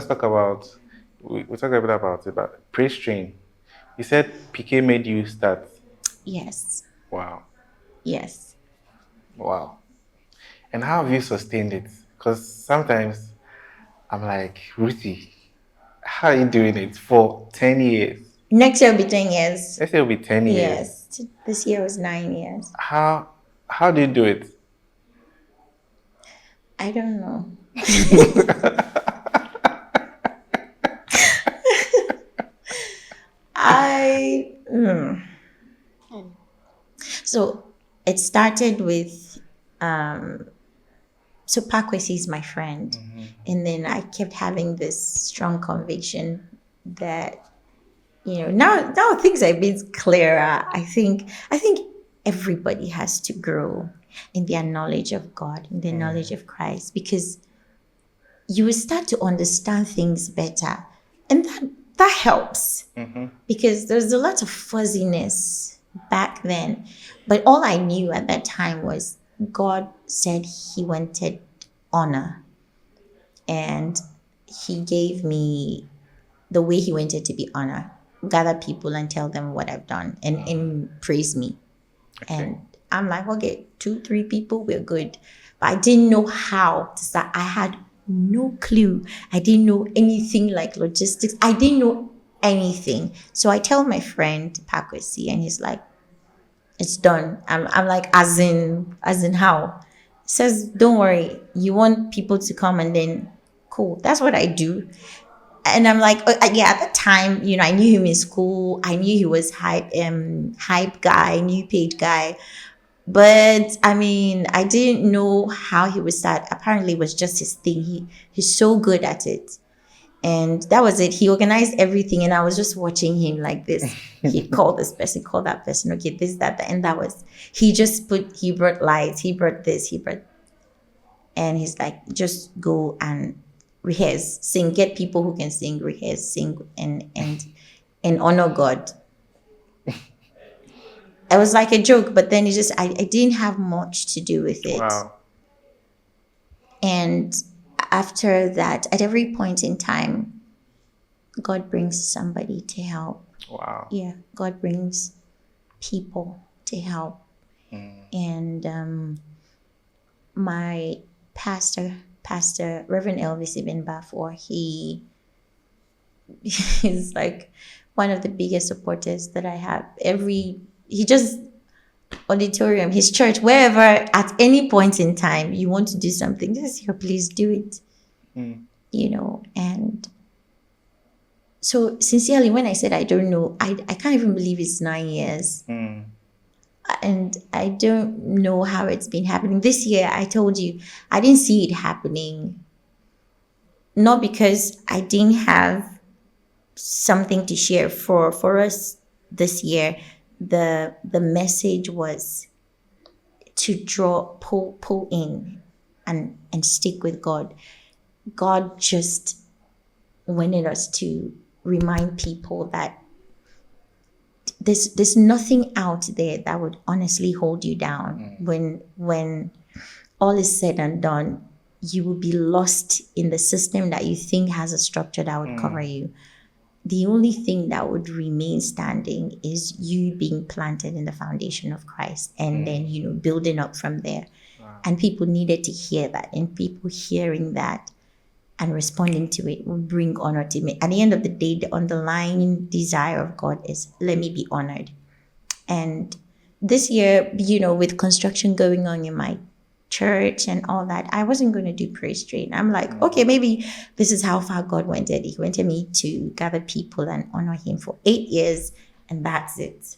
talk about, we talk a bit about it, but praise train. You said PK made you start. Yes. Wow. Yes. Wow. And how have you sustained it? Because sometimes I'm like, Ruthie, how are you doing it for 10 years? Next year will be 10 years. Let's say it'll be 10 years. Yes. This year was 9 years. How do you do it? I don't know. So it started with so Pakwesi is my friend, and then I kept having this strong conviction that now things are a bit clearer. I think everybody has to grow in their knowledge of God, in their knowledge of Christ, because you will start to understand things better, and that helps because there's a lot of fuzziness back then. But all I knew at that time was God said He wanted honor, and He gave me the way He wanted to be honored. Gather people and tell them what I've done and praise me. Okay. And I'm like, okay, 2-3 people, we're good. But I didn't know how to start. I had no clue. I didn't know anything like logistics. I didn't know anything. So I tell my friend Pakwesi, and he's like, it's done. I'm like, as in how? He says, don't worry. You want people to come, and then cool. That's what I do. And I'm like, yeah, at the time, I knew him in school. I knew he was hype guy, new page guy. But I mean, I didn't know how he would start. Apparently it was just his thing. He's so good at it. And that was it. He organized everything, and I was just watching him like this. He'd call this person, call that person, okay, this, that, and that was, he brought lights, he brought this, and he's like, just go and rehearse, sing, get people who can sing, rehearse, sing, and honor God. It was like a joke, but then I didn't have much to do with it. Wow. And after that, at every point in time, God brings somebody to help. Wow. Yeah, God brings people to help. And my pastor, Reverend Elvis Ibn Bafor, he's like one of the biggest supporters that I have. He just auditorium, his church, wherever, at any point in time you want to do something, just here, please do it. And so sincerely, when I said I don't know, I can't even believe it's 9 years. And I don't know how it's been happening. This year, I told you, I didn't see it happening. Not because I didn't have something to share for us this year. The message was to pull in and stick with God. God just wanted us to remind people that there's nothing out there that would honestly hold you down. When all is said and done, you will be lost in the system that you think has a structure that would cover you. The only thing that would remain standing is you being planted in the foundation of Christ, and then building up from there. Wow. And people needed to hear that, and people hearing that and responding to it will bring honor to me. At the end of the day, the underlying desire of God is, let me be honored. And this year, with construction going on in my church and all that, I wasn't going to do praise train. I'm like, okay, maybe this is how far God wanted. He wanted me to gather people and honor Him for 8 years, and that's it.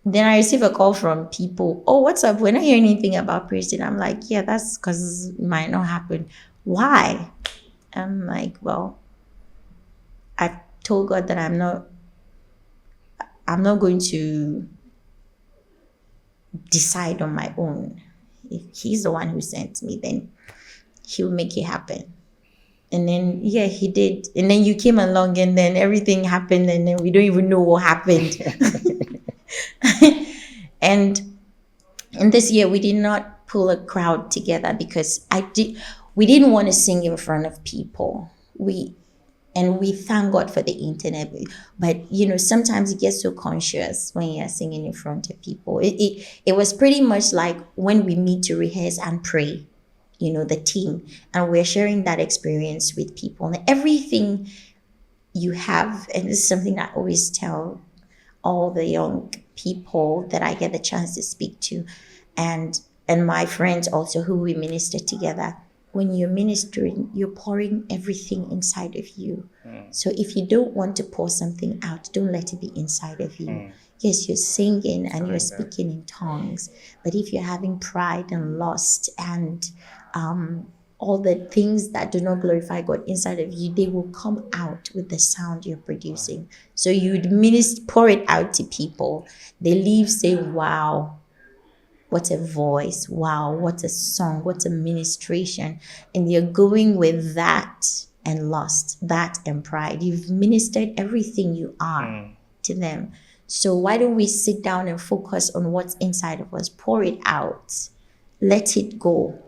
Then I receive a call from people, oh, what's up? We're not hearing anything about praise train. I'm like, yeah, that's because it might not happen. Why? I'm like, well, I told God that I'm not going to decide on my own. If He's the one who sent me, then He'll make it happen. And then, yeah, He did. And then you came along, and then everything happened, and then we don't even know what happened. And this year we did not pull a crowd together because we didn't want to sing in front of people. And we thank God for the internet. But sometimes you get so conscious when you're singing in front of people. It was pretty much like when we meet to rehearse and pray, the team, and we're sharing that experience with people. And everything you have, and this is something I always tell all the young people that I get the chance to speak to, and my friends also who we minister together. When you're ministering, you're pouring everything inside of you. So if you don't want to pour something out, don't let it be inside of you. Yes, you're singing and you're speaking in tongues, but if you're having pride and lust and all the things that do not glorify God inside of you, they will come out with the sound you're producing. So you'd pour it out to people. They leave saying, wow, what a voice. Wow, what a song, what a ministration. And you're going with that and lust, that and pride. You've ministered everything you are to them. So why don't we sit down and focus on what's inside of us? Pour it out. Let it go.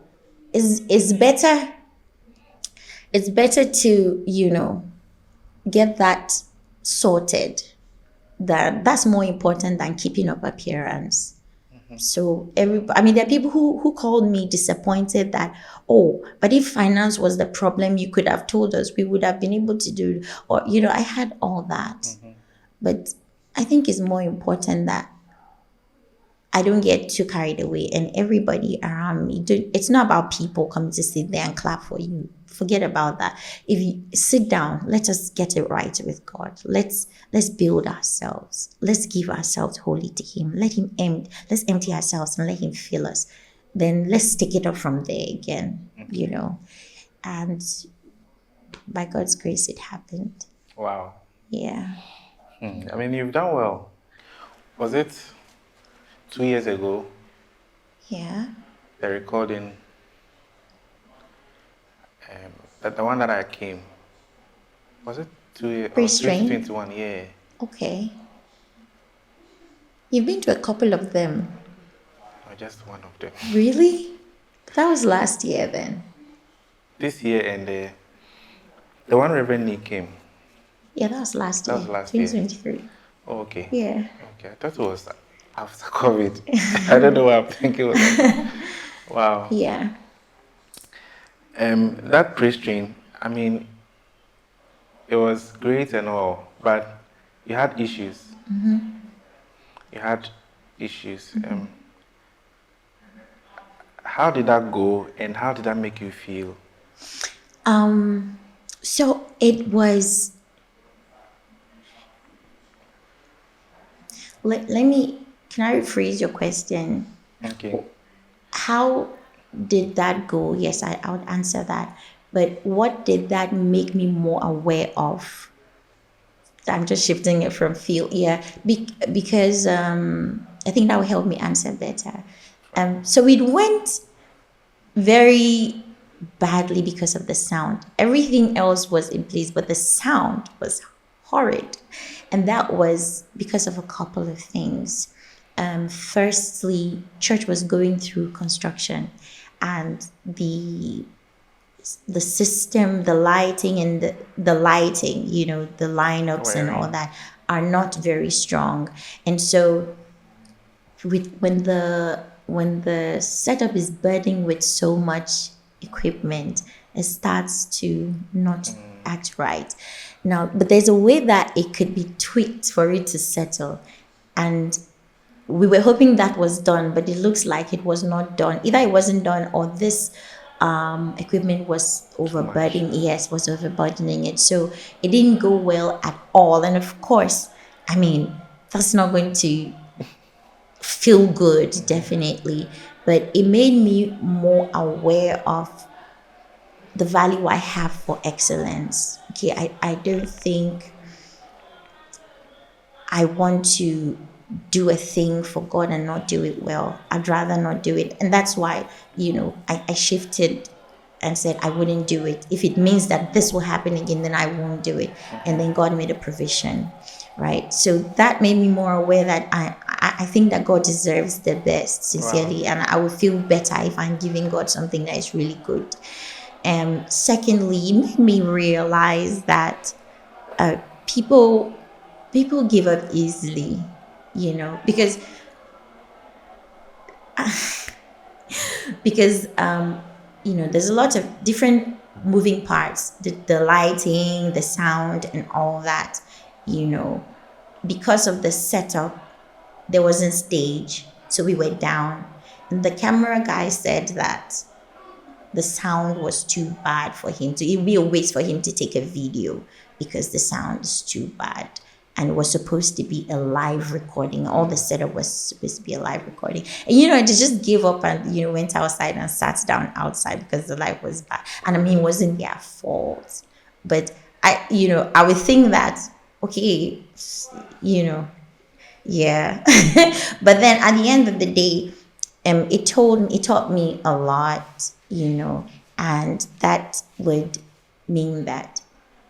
It's better to, get that sorted. That's more important than keeping up appearance. So there are people who called me disappointed that, but if finance was the problem, you could have told us, we would have been able to do, or, I had all that. But I think it's more important that I don't get too carried away, and everybody around me. It's not about people coming to sit there and clap for you. Forget about that. If you sit down, let us get it right with God. Let's build ourselves. Let's give ourselves wholly to Him. Let's empty ourselves and let Him fill us. Then let's take it up from there again. And by God's grace, it happened. Wow. Yeah. I mean, you've done well. Was it 2 years ago? Yeah. The recording, the one that I came, was it 2 years? Pre-strain? 2021, yeah. Okay. You've been to a couple of them. Or just one of them. Really? That was last year then. This year and the one Reverend Nick came. Yeah, that was last That year. was last year. 2023. Oh, okay. Yeah. Okay, I thought it was after COVID. I don't know what I'm thinking of that. Wow. Yeah. That pre-strain, I mean, it was great and all, but you had issues. You had issues. How did that go, and how did that make you feel? So it was. Can I rephrase your question? Okay. How did that go? Yes, I would answer that. But what did that make me more aware of? I'm just shifting it from feel. Yeah, because I think that will help me answer better. So it went very badly because of the sound. Everything else was in place, but the sound was horrid. And that was because of a couple of things. Firstly, church was going through construction, and the system, the lighting, and the lighting, the lineups and all that are not very strong. And so when the setup is burdened with so much equipment, it starts to not act right. Now, but there's a way that it could be tweaked for it to settle. And we were hoping that was done, but it looks like it was not done. Either it wasn't done, or this equipment was overburdening. Yes, was overburdening it. So it didn't go well at all. And of course, I mean, that's not going to feel good, definitely. But it made me more aware of the value I have for excellence. Okay, I don't think I want to do a thing for God and not do it well. I'd rather not do it. And that's why, I shifted and said I wouldn't do it. If it means that this will happen again, then I won't do it. And then God made a provision, right? So that made me more aware that I think that God deserves the best, sincerely. Wow. And I would feel better if I'm giving God something that is really good. And secondly, it made me realize that people people give up easily, because there's a lot of different moving parts, the lighting, the sound, and all that. you know because of the setup, there wasn't stage, so we went down, and the camera guy said that the sound was too bad for him to, it'd be a waste for him to take a video because the sound is too bad, and it was supposed to be a live recording. All the setup was supposed to be a live recording, and they just gave up and went outside and sat down outside because the light was bad. And I mean, it wasn't their fault, but I would think that, okay, you know yeah. But then at the end of the day, it taught me a lot, and that would mean that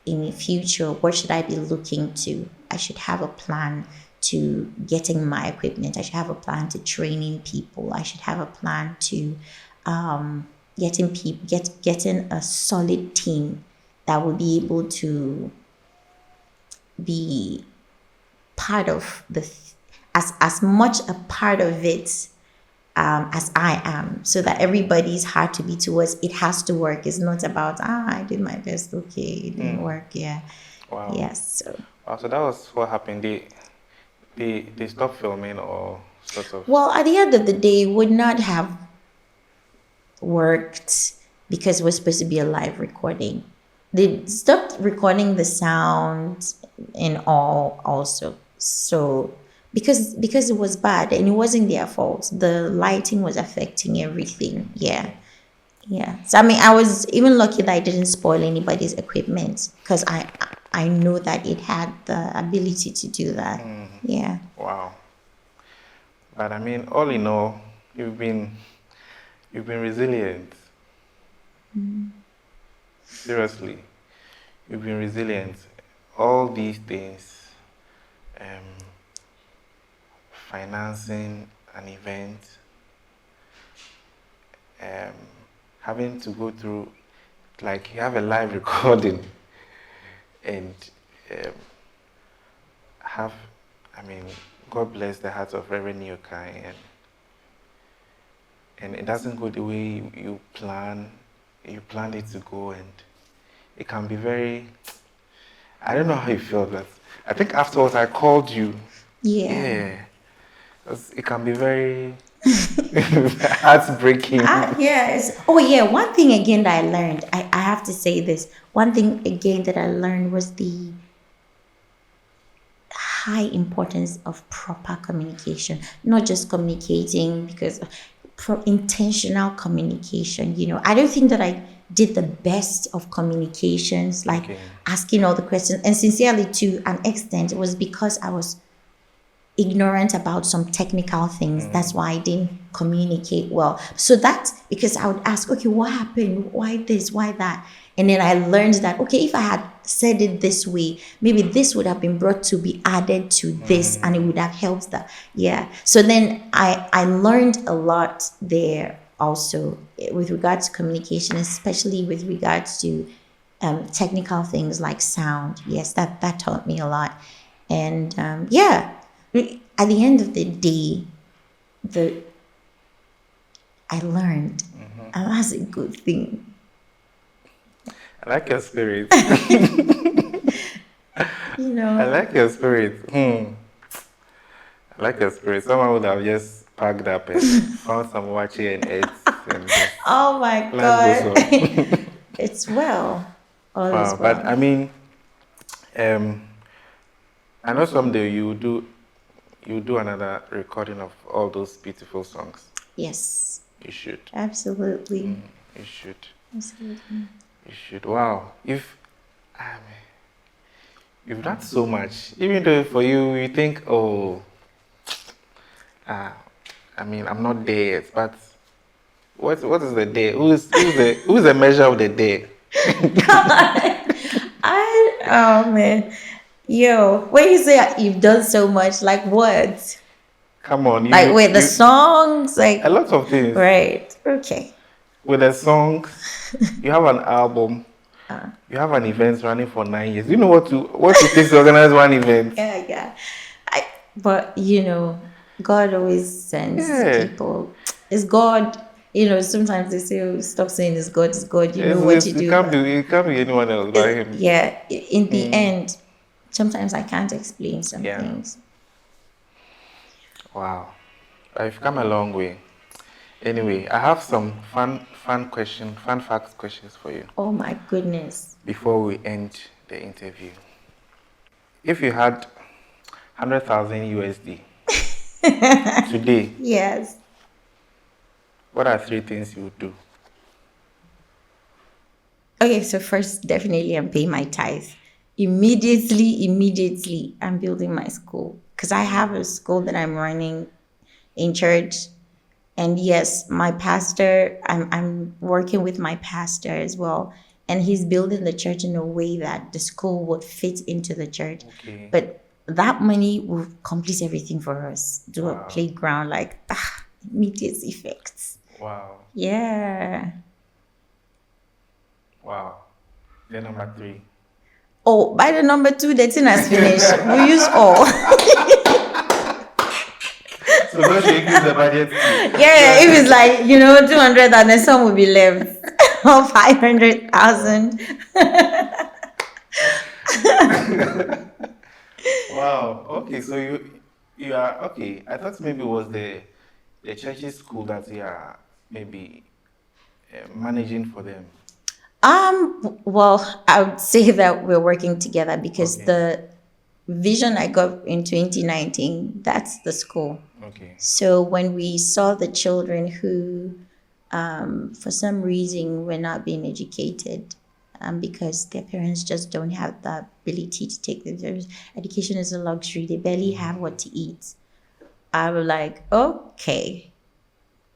in the future, what should I be looking to? I should have a plan to getting my equipment. I should have a plan to training people. I should have a plan to getting a solid team that will be able to be part of as much a part of it as I am, so that everybody's heart to be towards it has to work. It's not about I did my best, okay, it didn't work. Yeah. Wow. Yes. So. Wow, so that was what happened. They stopped filming, or sort of. Well, at the end of the day, it would not have worked because it was supposed to be a live recording. They stopped recording the sound and all also. So because it was bad and it wasn't their fault. The lighting was affecting everything. Yeah. So I mean, I was even lucky that I didn't spoil anybody's equipment because I know that it had the ability to do that. Yeah. Wow. But I mean, all in all, you've been resilient. Seriously, you've been resilient. All these things, financing an event, having to go through, like, you have a live recording, and God bless the heart of Reverend Yokai, and it doesn't go the way you planned it to go, and it can be very, I don't know how you feel, but I think afterwards I called you. Yeah. It can be very heartbreaking. Yes. Oh, yeah. One thing again that I learned, I have to say this. One thing again that I learned was the high importance of proper communication. Not just communicating, because intentional communication. I don't think that I did the best of communications, like asking all the questions. And sincerely, to an extent, it was because I was ignorant about some technical things. That's why I didn't communicate well. So that's because I would ask, okay, what happened? Why this? Why that? And then I learned that, okay, if I had said it this way, maybe this would have been brought to be added to this, and it would have helped that. Yeah. So then I learned a lot there also with regards to communication, especially with regards to technical things like sound. Yes, that taught me a lot. And at the end of the day, I learned, and that's a good thing. I like your spirit. I like your spirit. I like your spirit. Someone would have just packed up and found some wachi and ate. Oh my God. It's well. All is well. But I mean, I know someday you do another recording of all those beautiful songs. Yes. You should. Absolutely. You should. Absolutely. You should. Wow. You've done so much. Even though for you think, I'm not there yet. But what is the day? Who's the measure of the day? Come on. Oh man. Yo, when you say you've done so much, like what? Come on. The songs, like a lot of things. Right. Okay. with the songs, you have an album, you have an event running for 9 years. Do you know what it takes to organize one event? Yeah. But God always sends people. It's God. Sometimes they say, oh, stop saying it's God, it's God. You know what you do. It can't be anyone else but him. Yeah. In the end, sometimes I can't explain some things. Wow. I've come a long way. Anyway, I have some fun fact questions for you. Oh my goodness. Before we end the interview. If you had 100,000 USD today, yes, what are 3 things you would do? Okay, so first, definitely I'm paying my tithe. Immediately, I'm building my school. Because I have a school that I'm running in church. And yes, my pastor, I'm working with my pastor as well. And he's building the church in a way that the school would fit into the church. Okay. But that money will complete everything for us. Do a playground, immediate effects. Wow. Yeah. Wow. Then number 3. Oh, by the number 2, the thing has finished. We use all. So don't you increase the budget? Yeah, if it's 200 and then some will be left. Or 500,000. Wow. Okay, so you are okay. I thought maybe it was the church's school that you are maybe managing for them. Well, I would say that we're working together because the vision I got in 2019, that's the school. Okay. So when we saw the children who, for some reason, were not being educated, because their parents just don't have the ability to take them. Education is a luxury. They barely have what to eat. I was like, okay,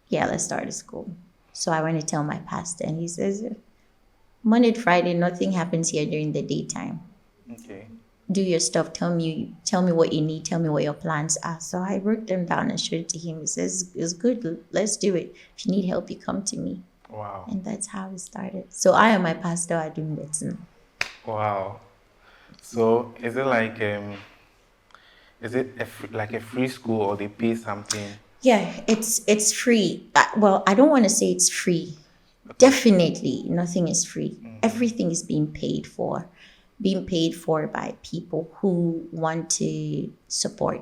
yeah, let's start a school. So I went to tell my pastor, and he says, Monday to Friday, nothing happens here during the daytime. Okay. Do your stuff. Tell me what you need. Tell me what your plans are. So I wrote them down and showed it to him. He says, it's good. Let's do it. If you need help, you come to me. Wow. And that's how it started. So I and my pastor are doing that. Wow. So is it like like a free school, or they pay something? Yeah, it's free. Well, I don't want to say it's free. Okay. Definitely, nothing is free. Everything is being paid for by people who want to support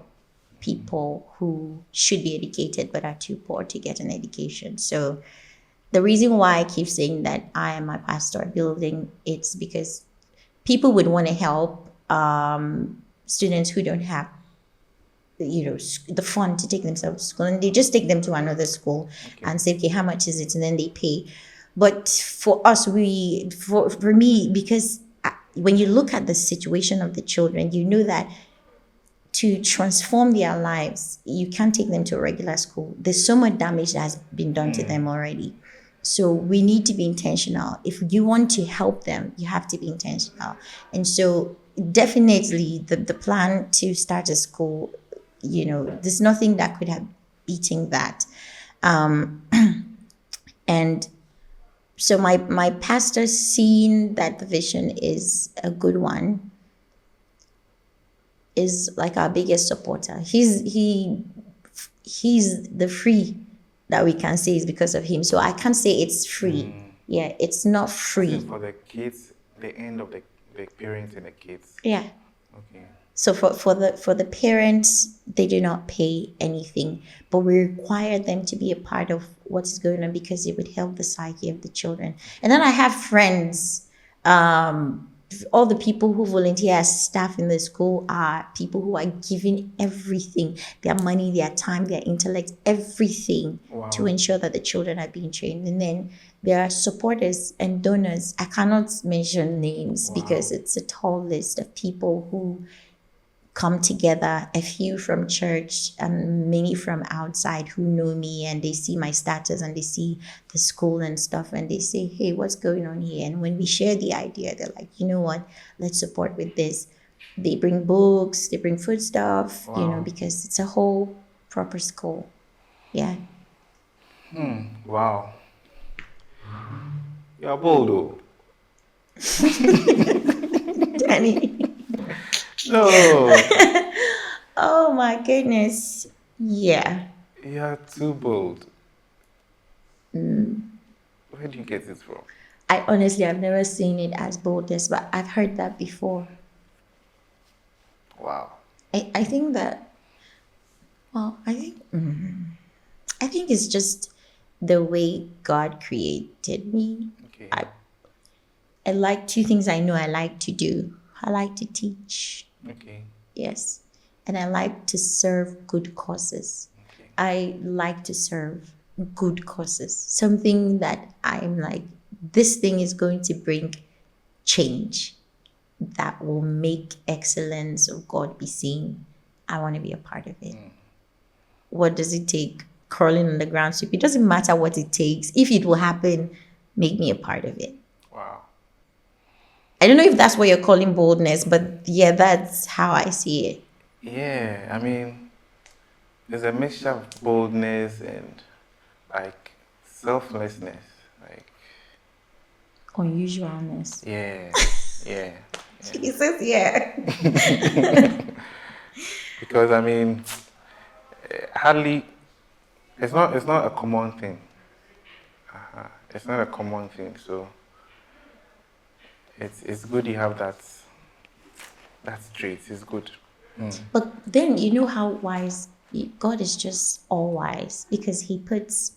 people who should be educated but are too poor to get an education. So the reason why I keep saying that I and my pastor are building, it's because people would want to help students who don't have the fund to take themselves to school, and they just take them to another school and say, okay, how much is it? And then they pay. But for us, for me, because when you look at the situation of the children, you know that to transform their lives, you can't take them to a regular school. There's so much damage that has been done to them already. So we need to be intentional. If you want to help them, you have to be intentional. And so definitely the plan to start a school, there's nothing that could have beaten that. And so my pastor, seeing that the vision is a good one, is like our biggest supporter. He's the free that we can say is because of him. So I can't say it's free. Yeah, it's not free. For the kids, the end of the parents and the kids. Yeah. Okay. So for the parents, they do not pay anything, but we require them to be a part of what is going on because it would help the psyche of the children. And then I have friends. All the people who volunteer as staff in the school are people who are giving everything, their money, their time, their intellect, everything to ensure that the children are being trained. And then there are supporters and donors. I cannot mention names because it's a tall list of people who come together, a few from church and many from outside who know me, and they see my status and they see the school and stuff, and they say, hey, what's going on here? And when we share the idea, they're like, you know what, let's support with this. They bring books, they bring food stuff, because it's a whole proper school. Yeah. Wow. You're bold, though. Danny. No. Oh my goodness. Yeah. You're too bold. Where do you get it from? I've never seen it as boldness, but I've heard that before. Wow. I think that, well, I think it's just the way God created me. Okay. I like two things I know I like to do. I like to teach. Okay. Yes. And I like to serve good causes. Okay. I like to serve good causes. Something that I'm like, this thing is going to bring change that will make excellence of God be seen. I want to be a part of it. What does it take? Crawling on the ground sweep. It doesn't matter what it takes. If it will happen, make me a part of it. Wow. I don't know if that's what you're calling boldness, but yeah, that's how I see it. Yeah, I mean, there's a mixture of boldness and like selflessness. Like, Unusualness. yeah. Jesus, yeah. Because I mean, hardly, it's not a common thing. It's not a common thing, so it's good you have that trait. It's good. But then you know how wise God is, just all wise, because he puts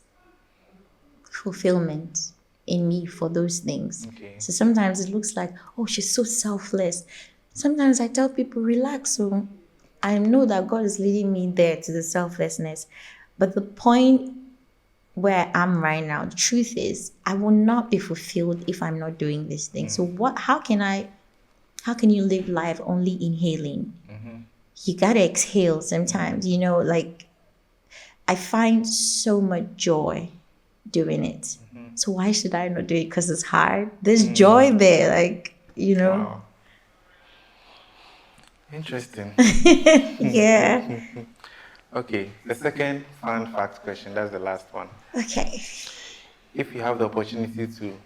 fulfillment in me for those things. Okay. So sometimes it looks like, oh, she's so selfless. Sometimes I tell people, relax. So I know that God is leading me there to the selflessness. But the point where I am right now, the truth is, I will not be fulfilled if I'm not doing this thing. So how can you live life only inhaling? You gotta exhale sometimes, like I find so much joy doing it. So why should I not do it? Because it's hard. There's joy there, like, Wow. Interesting. Yeah. Okay, the second fun fact question, that's the last one. Okay. If you have the opportunity to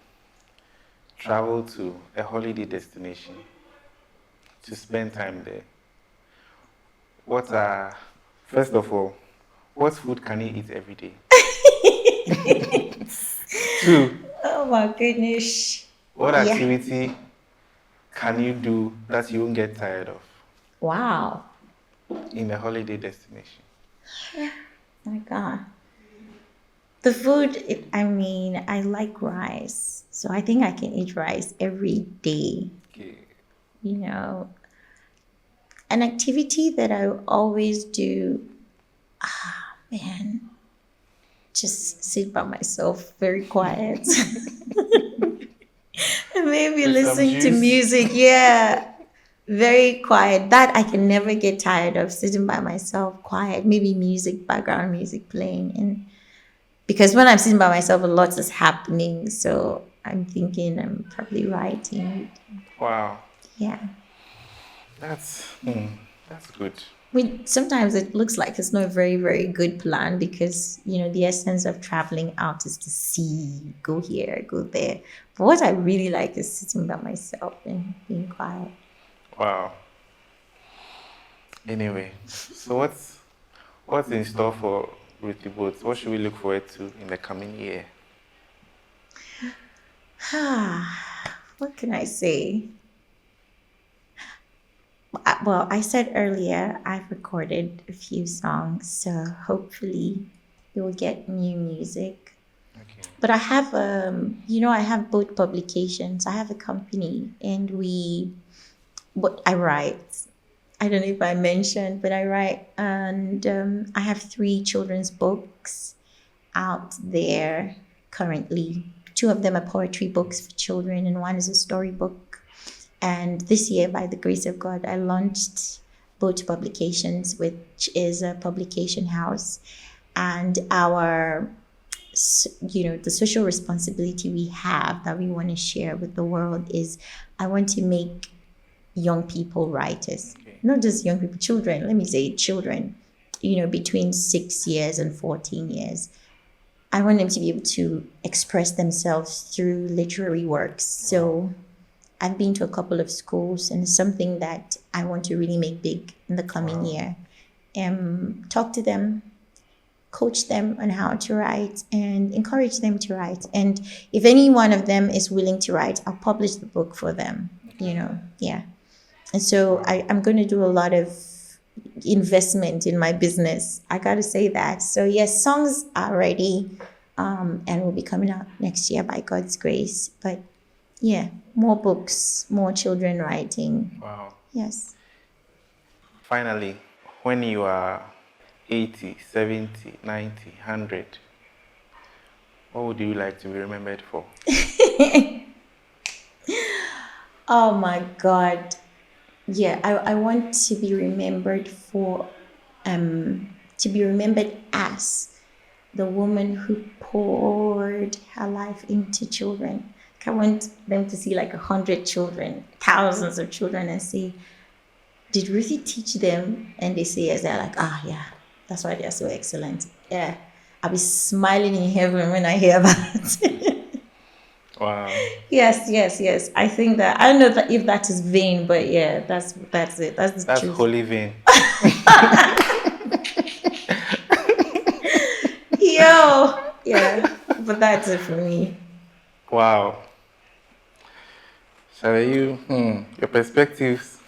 travel to a holiday destination to spend time there, first of all, what food can you eat every day? 2, Oh my goodness. what activity can you do that you won't get tired of Wow. in a holiday destination? My God. The food, I like rice. So I think I can eat rice every day. Okay. An activity that I always do, just sit by myself, very quiet. And maybe With some listen to juice. music. Yeah. Very quiet. That I can never get tired of, sitting by myself, quiet, maybe background music playing. And because when I'm sitting by myself, a lot is happening. So I'm thinking I'm probably writing. Wow. Yeah. That's good. Sometimes it looks like it's not a very, very good plan, because, the essence of traveling out is to see, go here, go there. But what I really like is sitting by myself and being quiet. Wow. Anyway, so what's in store for Ruthie Boat? What should we look forward to in the coming year? What can I say? Well, I said earlier, I've recorded a few songs, so hopefully you will get new music. Okay. But I have, I have both publications. I have a company, and I write. I don't know if I mentioned, but I write, and I have 3 children's books out there currently. 2 of them are poetry books for children, and 1 is a storybook. And this year, by the grace of God, I launched Boat Publications, which is a publication house. And the social responsibility we have that we want to share with the world is, I want to make young people writers. Okay. Not just young people, children. Let me say children, between 6 years and 14 years. I want them to be able to express themselves through literary works. So I've been to a couple of schools, and it's something that I want to really make big in the coming year. Talk to them, coach them on how to write, and encourage them to write. And if any one of them is willing to write, I'll publish the book for them, yeah. And so I'm going to do a lot of investment in my business. I got to say that. So yes, songs are ready, and will be coming out next year by God's grace. But yeah, more books, more children writing. Wow. Yes. Finally, when you are 80, 70, 90, 100, what would you like to be remembered for? Oh my God. Yeah, I want to be remembered for, to be remembered as the woman who poured her life into children. I want them to see like 100 children, thousands of children, and say, did Ruthie teach them? And they say yes. They're like, yeah, that's why they're so excellent. Yeah, I'll be smiling in heaven when I hear that. Wow. Yes. I think that, I don't know if that is vain, but yeah, that's it. That's the truth. Holy vain. Yeah, but that's it for me. Wow. Shall you, your perspectives?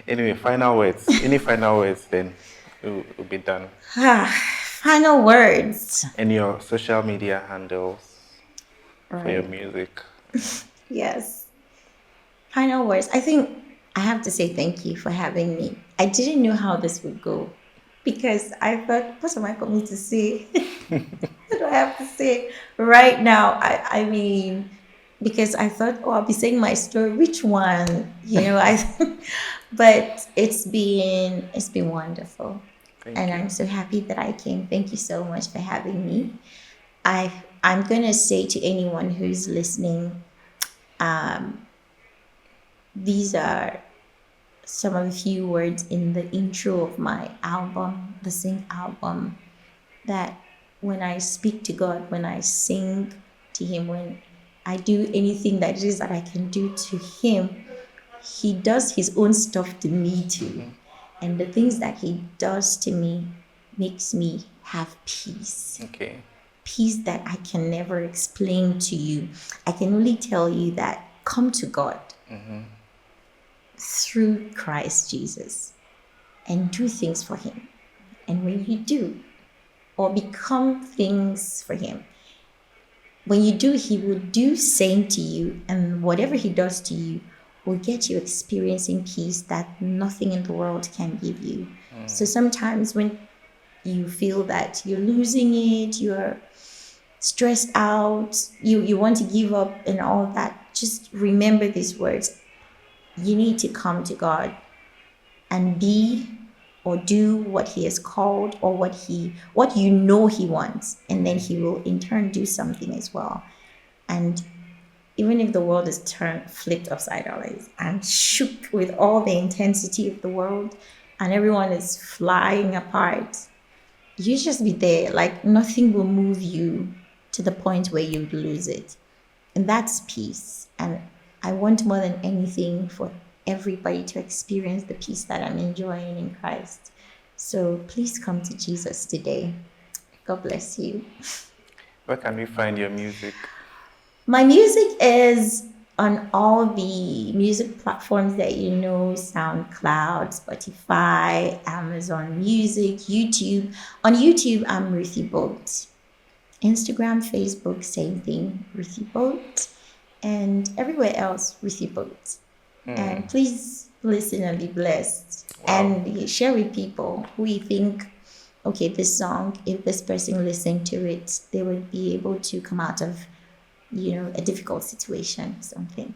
Anyway, final words. Any final words, then we'll be done. Final words. And your social media handles for your music. Yes. Final words. I think I have to say thank you for having me. I didn't know how this would go, because I thought, what am I coming to say? What do I have to say right now? I mean, because I thought, I'll be saying my story. Which one? But it's been wonderful. Thank and you. I'm so happy that I came. Thank you so much for having me. I'm gonna say to anyone who's listening, these are some of the few words in the intro of my album, the Sing album, that when I speak to God, when I sing to Him, when I do anything that it is that I can do to Him, He does His own stuff to me too. And the things that He does to me makes me have peace. Okay. Peace that I can never explain to you. I can only tell you that come to God through Christ Jesus and do things for Him. And when you do, or become things for Him, when you do, He will do same to you, and whatever He does to you will get you experiencing peace that nothing in the world can give you. So sometimes when you feel that you're losing it, you're stressed out, you want to give up and all that, just remember these words. You need to come to God and be or do what He has called, or what you know He wants, and then He will in turn do something as well. And even if the world is flipped upside down and shook with all the intensity of the world, and everyone is flying apart, you just be there. Like nothing will move you to the point where you lose it. And that's peace. And I want more than anything for everybody to experience the peace that I'm enjoying in Christ. So please come to Jesus today. God bless you. Where can we find your music? My music is on all the music platforms that you know, SoundCloud, Spotify, Amazon Music, YouTube. On YouTube, I'm Ruthie Boat. Instagram, Facebook, same thing, Ruthie Boat. And everywhere else, Ruthie Boat. And please listen and be blessed. Wow. And share with people who you think, okay, this song, if this person listened to it, they would be able to come out of, a difficult situation, something.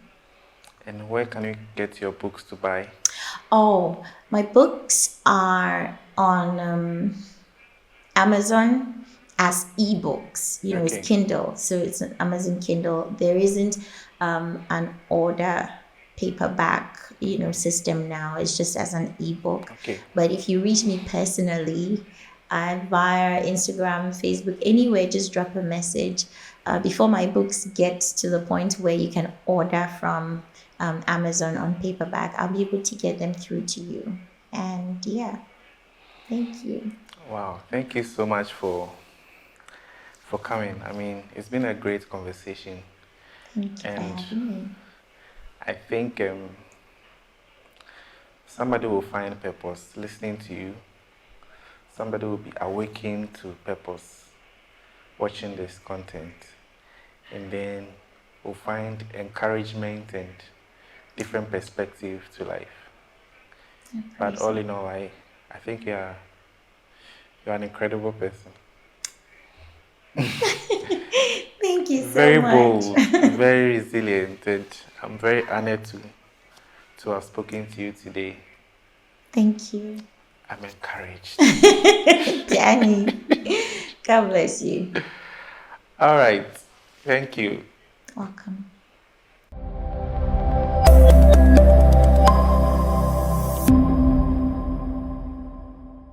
And where can you get your books to buy? Oh, my books are on Amazon as ebooks. Okay. It's Kindle, so it's an Amazon Kindle. There isn't an order paperback, system now. It's just as an ebook. Okay. But if you reach me personally, via Instagram, Facebook, anywhere. Just drop a message. Before my books get to the point where you can order from Amazon on paperback, I'll be able to get them through to you. And yeah, thank you. Wow, thank you so much for coming. I mean, it's been a great conversation. Thank you for having me. I think somebody will find purpose listening to you. Somebody will be awakened to purpose watching this content. And then will find encouragement and different perspective to life. But all in all, I think you're an incredible person. Thank you so very much. Bold, very resilient, and I'm very honored to have spoken to you today. Thank you. I'm encouraged. Danny, God bless you. All right. Thank you. Welcome.